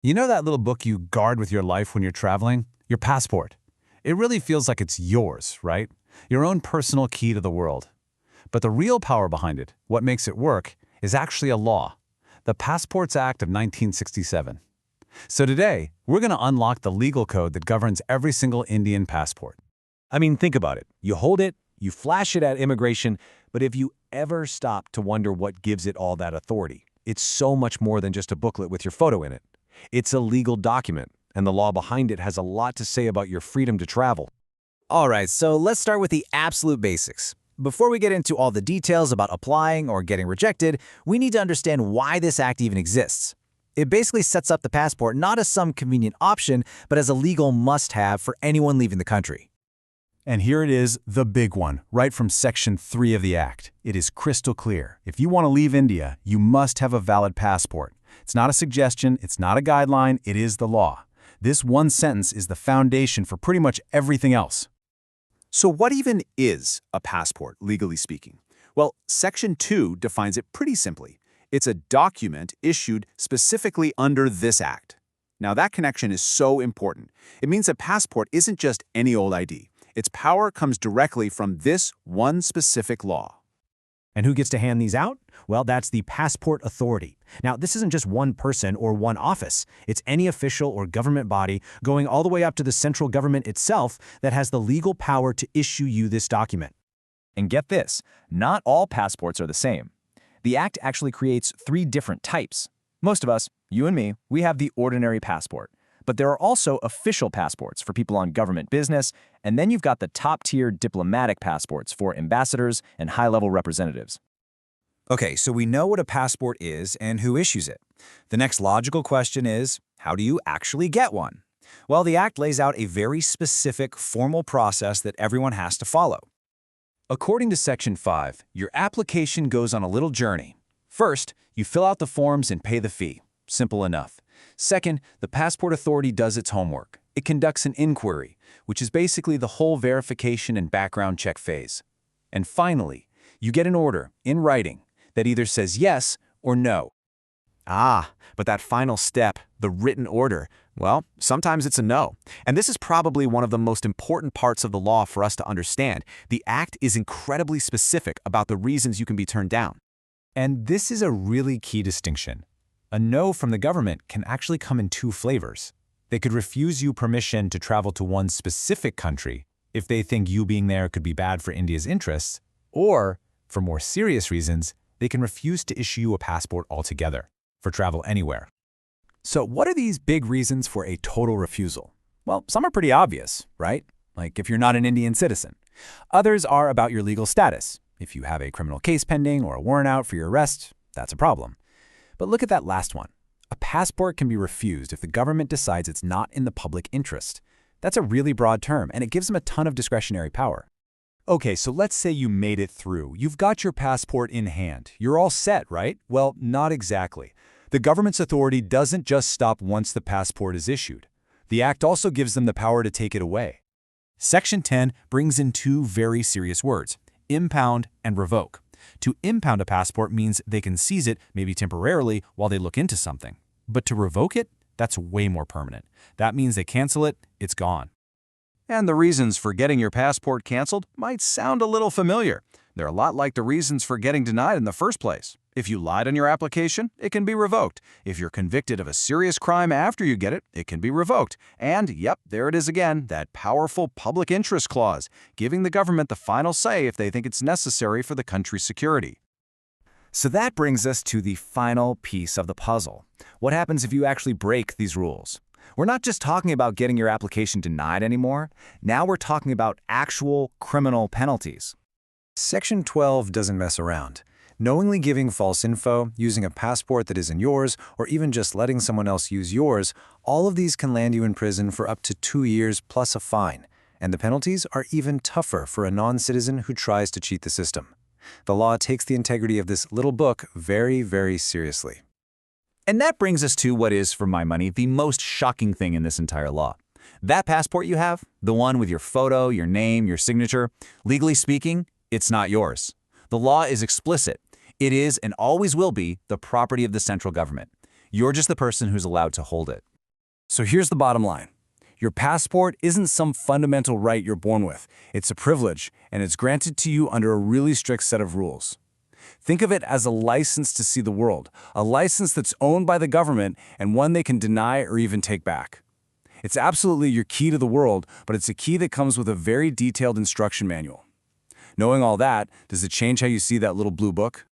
You know that little book you guard with your life when you're traveling? Your passport. It really feels like it's yours, right? Your own personal key to the world. But the real power behind it, what makes it work, is actually a law. The Passports Act of 1967. So today, we're going to unlock the legal code that governs every single Indian passport. I mean, think about it. You hold it, you flash it at immigration, but if you ever stop to wonder what gives it all that authority, it's so much more than just a booklet with your photo in it. It's a legal document, and the law behind it has a lot to say about your freedom to travel. All right, so let's start with the absolute basics. Before we get into all the details about applying or getting rejected, we need to understand why this act even exists. It basically sets up the passport not as some convenient option, but as a legal must-have for anyone leaving the country. And here it is, the big one, right from Section 3 of the Act. It is crystal clear. If you want to leave India, you must have a valid passport. It's not a suggestion, it's not a guideline, it is the law. This one sentence is the foundation for pretty much everything else. So what even is a passport, legally speaking? Well, Section 2 defines it pretty simply. It's a document issued specifically under this act. Now that connection is so important. It means a passport isn't just any old ID. Its power comes directly from this one specific law. And who gets to hand these out? Well, that's the Passport Authority. Now, this isn't just one person or one office. It's any official or government body going all the way up to the central government itself that has the legal power to issue you this document. And get this, not all passports are the same. The Act actually creates 3 different types. Most of us, you and me, we have the ordinary passport. But there are also official passports for people on government business, and then you've got the top-tier diplomatic passports for ambassadors and high-level representatives. Okay, so we know what a passport is and who issues it. The next logical question is, how do you actually get one? Well, the Act lays out a very specific, formal process that everyone has to follow. According to Section 5, your application goes on a little journey. First, you fill out the forms and pay the fee. Simple enough. Second, the Passport Authority does its homework. It conducts an inquiry, which is basically the whole verification and background check phase. And finally, you get an order, in writing, that either says yes or no. But that final step, the written order, well, sometimes it's a no. And this is probably one of the most important parts of the law for us to understand. The Act is incredibly specific about the reasons you can be turned down. And this is a really key distinction. A no from the government can actually come in 2 flavors. They could refuse you permission to travel to one specific country if they think you being there could be bad for India's interests, or, for more serious reasons, they can refuse to issue you a passport altogether for travel anywhere. So what are these big reasons for a total refusal? Well, some are pretty obvious, right? Like if you're not an Indian citizen. Others are about your legal status. If you have a criminal case pending or a warrant out for your arrest, that's a problem. But look at that last one. A passport can be refused if the government decides it's not in the public interest. That's a really broad term, and it gives them a ton of discretionary power. Okay, so let's say you made it through. You've got your passport in hand. You're all set, right? Well, not exactly. The government's authority doesn't just stop once the passport is issued. The Act also gives them the power to take it away. Section 10 brings in 2 very serious words, impound and revoke. To impound a passport means they can seize it, maybe temporarily, while they look into something. But to revoke it, that's way more permanent. That means they cancel it, it's gone. And the reasons for getting your passport canceled might sound a little familiar. They're a lot like the reasons for getting denied in the first place. If you lied on your application, it can be revoked. If you're convicted of a serious crime after you get it, it can be revoked. And, yep, there it is again, that powerful public interest clause, giving the government the final say if they think it's necessary for the country's security. So that brings us to the final piece of the puzzle. What happens if you actually break these rules? We're not just talking about getting your application denied anymore. Now we're talking about actual criminal penalties. Section 12 doesn't mess around. Knowingly giving false info, using a passport that isn't yours, or even just letting someone else use yours, all of these can land you in prison for up to 2 years plus a fine. And the penalties are even tougher for a non-citizen who tries to cheat the system. The law takes the integrity of this little book very, very seriously. And that brings us to what is, for my money, the most shocking thing in this entire law. That passport you have, the one with your photo, your name, your signature, legally speaking, it's not yours. The law is explicit. It is and always will be the property of the central government. You're just the person who's allowed to hold it. So here's the bottom line. Your passport isn't some fundamental right you're born with. It's a privilege, and it's granted to you under a really strict set of rules. Think of it as a license to see the world, a license that's owned by the government and one they can deny or even take back. It's absolutely your key to the world, but it's a key that comes with a very detailed instruction manual. Knowing all that, does it change how you see that little blue book?